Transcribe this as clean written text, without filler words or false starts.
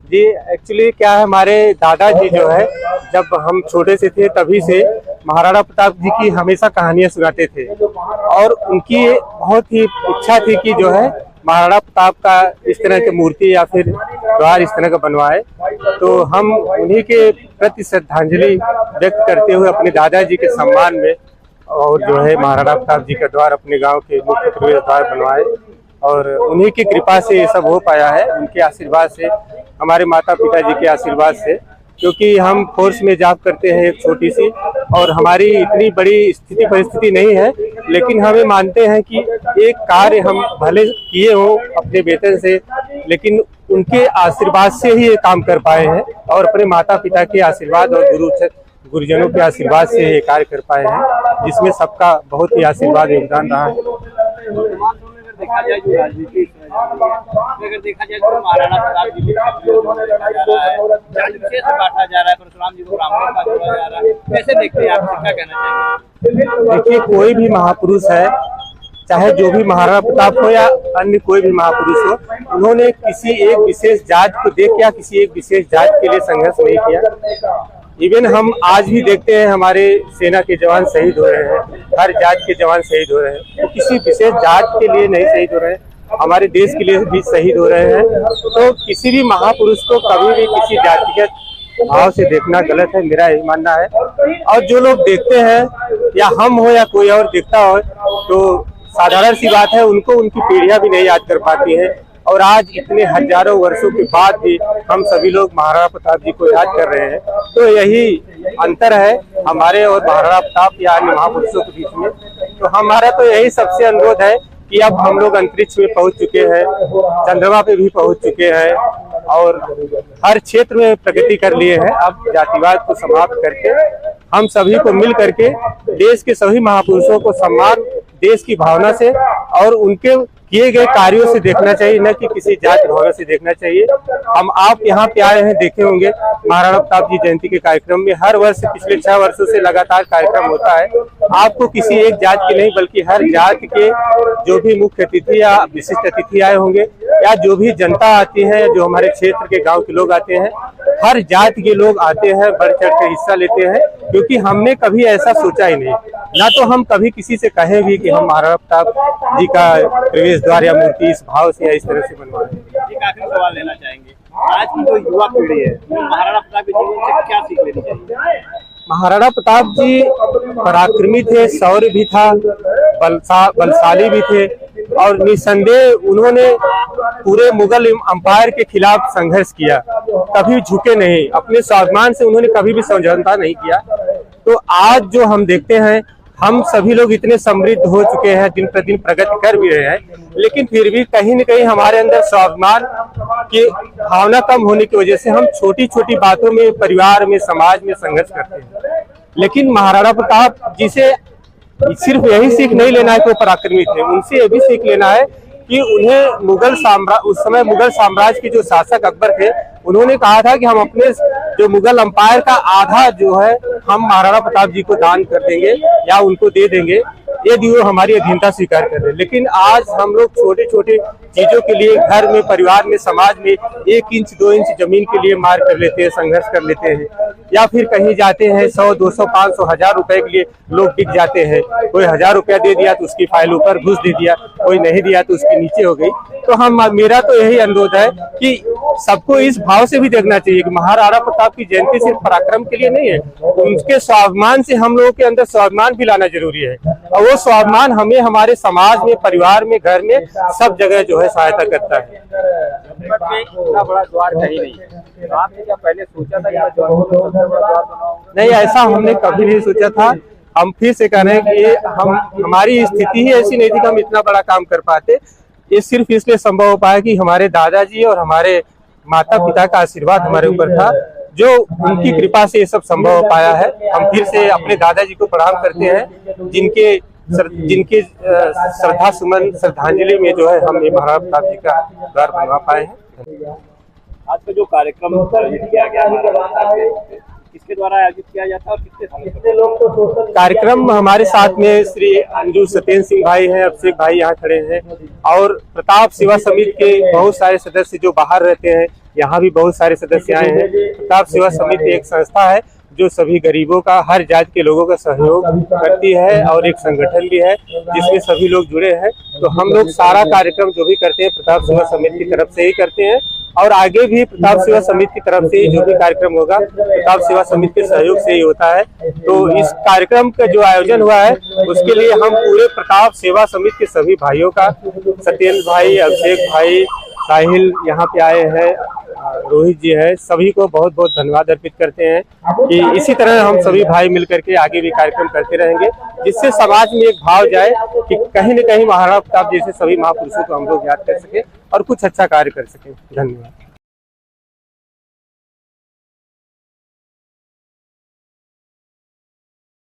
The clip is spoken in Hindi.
जी एक्चुअली क्या है, हमारे दादाजी जो है जब हम छोटे से थे तभी से महाराणा प्रताप जी की हमेशा कहानियां सुनाते थे और उनकी बहुत ही इच्छा थी कि जो है महाराणा प्रताप का इस तरह की मूर्ति या फिर द्वार इस तरह का बनवाए। तो हम उन्हीं के प्रति श्रद्धांजलि व्यक्त करते हुए अपने दादाजी के सम्मान में और जो है महाराणा प्रताप जी का द्वार अपने गांव के मुख्य प्रवेश द्वार बनवाए और उन्हीं की कृपा से ये सब हो पाया है, उनके आशीर्वाद से, हमारे माता पिता जी के आशीर्वाद से। क्योंकि हम फोर्स में जॉब करते हैं एक छोटी सी और हमारी इतनी बड़ी स्थिति परिस्थिति नहीं है, लेकिन हमें मानते हैं कि एक कार्य हम भले किए हो अपने वेतन से, लेकिन उनके आशीर्वाद से ही ये काम कर पाए हैं और अपने माता पिता के आशीर्वाद और गुरुजनों के आशीर्वाद से ये कार्य कर पाए हैं, जिसमें सबका बहुत ही आशीर्वाद योगदान रहा है। देखा जाए जो राजनीति अगर देखा जाए तो महाराणा प्रताप जी से बांटा जा रहा है, परशुराम जी को ब्राह्मणों का जोड़ा जा रहा है, कैसे देखते हैं आप, क्या कहना चाहेंगे? देखिए, कोई भी महापुरुष है, चाहे जो भी महाराणा प्रताप हो या अन्य कोई भी महापुरुष हो, उन्होंने किसी एक विशेष जात को देख या किसी एक विशेष जात के लिए संघर्ष नहीं किया। इवन हम आज भी देखते हैं हमारे सेना के जवान शहीद हो रहे हैं, हर जात के जवान शहीद हो रहे हैं, तो किसी विशेष जात के लिए नहीं शहीद हो रहे हैं, हमारे देश के लिए भी शहीद हो रहे हैं। तो किसी भी महापुरुष को कभी भी किसी जातिगत भाव से देखना गलत है, मेरा यही मानना है। और जो लोग देखते हैं, या हम हो या कोई और देखता हो, तो साधारण सी बात है, उनको उनकी पीढ़ियां भी नहीं याद कर पाती है। और आज इतने हजारों वर्षों के बाद भी हम सभी लोग महाराणा प्रताप जी को याद कर रहे हैं। तो यही अंतर है हमारे और महाराणा प्रताप या अन्य महापुरुषों के बीच में। तो हमारा तो यही सबसे अनुरोध है कि अब हम लोग अंतरिक्ष में पहुंच चुके हैं, चंद्रमा पे भी पहुंच चुके हैं और हर क्षेत्र में प्रगति कर लिए हैं। अब जातिवाद को समाप्त करके हम सभी को मिल करके देश के सभी महापुरुषों को सम्मान, देश की भावना से और उनके किए गए कार्यों से देखना चाहिए, न कि किसी जात भावना से देखना चाहिए। हम आप यहाँ पे आए हैं, देखे होंगे महाराणा प्रताप जी जयंती के कार्यक्रम में हर वर्ष पिछले 6 वर्षों से लगातार कार्यक्रम होता है। आपको किसी एक जात के नहीं बल्कि हर जात के जो भी मुख्य अतिथि या विशिष्ट अतिथि आए होंगे या जो भी जनता आती है, जो हमारे क्षेत्र के गाँव के लोग आते हैं, हर जात के लोग आते हैं, बढ़ चढ़ के हिस्सा लेते हैं। क्योंकि हमने कभी ऐसा सोचा ही नहीं, ना तो हम कभी किसी से कहें भी कि हम महाराणा प्रताप जी का प्रवेश द्वार या मूर्ति इस भाव से या इस तरह से बनवाएं। एक आखिरी सवाल लेना चाहेंगे, आज की जो युवा पीढ़ी है महाराणा प्रताप के जीवन से क्या सीख लेनी चाहिए? महाराणा प्रताप जी पराक्रमी थे, शौर्य भी था, बलशाली भी थे और निसंदेह उन्होंने पूरे मुगल अंपायर के खिलाफ संघर्ष किया, कभी झुके नहीं, अपने स्वाभिमान से उन्होंने कभी भी समझौता नहीं किया। तो आज जो हम देखते हैं, हम सभी लोग इतने समृद्ध हो चुके हैं, दिन प्रतिदिन प्रगति कर भी रहे हैं, लेकिन फिर भी कहीं न कहीं हमारे अंदर स्वाभिमान की भावना कम होने की वजह से हम छोटी छोटी बातों में, परिवार में, समाज में संघर्ष करते हैं। लेकिन महाराणा प्रताप जी से सिर्फ यही सीख नहीं लेना है कि वो पराक्रमी थे, उनसे ये भी सीख लेना है कि उन्हें उस समय मुगल साम्राज्य के जो शासक अकबर थे, उन्होंने कहा था कि हम अपने जो मुगल अंपायर का आधा जो है हम महाराणा प्रताप जी को दान कर देंगे या उनको दे देंगे, यदि वो हमारी अधीनता स्वीकार कर रहे। लेकिन आज हम लोग छोटे छोटे चीजों के लिए घर में, परिवार में, समाज में 1 इंच 2 इंच जमीन के लिए मार कर लेते हैं, संघर्ष कर लेते हैं, या फिर कहीं जाते हैं 100, 200, 500, 1000 रुपए के लिए लोग टिक जाते हैं। कोई 1000 रुपया दे दिया तो उसकी फाइल ऊपर घुस दे दिया, कोई नहीं दिया तो उसके नीचे हो गई। तो मेरा तो यही अनुरोध है कि सबको इस भाव से भी देखना चाहिए कि महाराणा प्रताप की जयंती सिर्फ पराक्रम के लिए नहीं है, उनके स्वाभिमान से हम लोगों के अंदर स्वाभिमान भी लाना जरूरी है। और वो स्वाभिमान हमें हमारे समाज में, परिवार में, घर में, सब जगह जो है सहायता करता है। इतना बड़ा द्वार कहीं नहीं है, आपने क्या पहले सोचा था कि नहीं, ऐसा हमने कभी नहीं सोचा था। हम फिर से कह रहे हैं कि हमारी स्थिति ही ऐसी नहीं थी कि हम इतना बड़ा काम कर पाते। ये सिर्फ इसलिए संभव हो पाया कि हमारे दादाजी और हमारे माता पिता का आशीर्वाद हमारे ऊपर था, जो उनकी कृपा से ये सब संभव हो पाया है। हम फिर से अपने दादाजी को प्रणाम करते हैं, जिनके श्रद्धा सुमन, श्रद्धांजलि में जो है हम ये महाराणा प्रताप जी का द्वार बनवा पाए हैं। आज का जो कार्यक्रम आयोजित किया गया, किसके द्वारा आयोजित किया जाता है और कितने लोग? कार्यक्रम हमारे साथ में श्री अंजू सत्येंद्र सिंह भाई हैं, अभिषेक भाई यहाँ खड़े हैं, और प्रताप सेवा समिति के बहुत सारे सदस्य जो बाहर रहते हैं यहाँ भी बहुत सारे सदस्य आए हैं। प्रताप सेवा समिति एक संस्था है जो सभी गरीबों का, हर जाति के लोगों का सहयोग करती है और एक संगठन भी है जिसमें सभी लोग जुड़े हैं। तो हम लोग सारा कार्यक्रम जो भी करते हैं प्रताप सेवा समिति की तरफ से ही करते हैं और आगे भी प्रताप सेवा समिति की तरफ से जो भी कार्यक्रम होगा प्रताप सेवा समिति के सहयोग से ही होता है। तो इस कार्यक्रम का जो आयोजन हुआ है उसके लिए हम पूरे प्रताप सेवा समिति के सभी भाइयों का, सत्येंद्र भाई, अभिषेक भाई, साहिल यहाँ पे आए हैं, रोहित जी है, सभी को बहुत बहुत धन्यवाद अर्पित करते हैं कि इसी तरह हम सभी भाई मिलकर के आगे भी कार्यक्रम करते रहेंगे, जिससे समाज में एक भाव जाए कि कहीं न कहीं महाराणा प्रताप जैसे सभी महापुरुषों को हम लोग याद कर सके और कुछ अच्छा कार्य कर सके। धन्यवाद।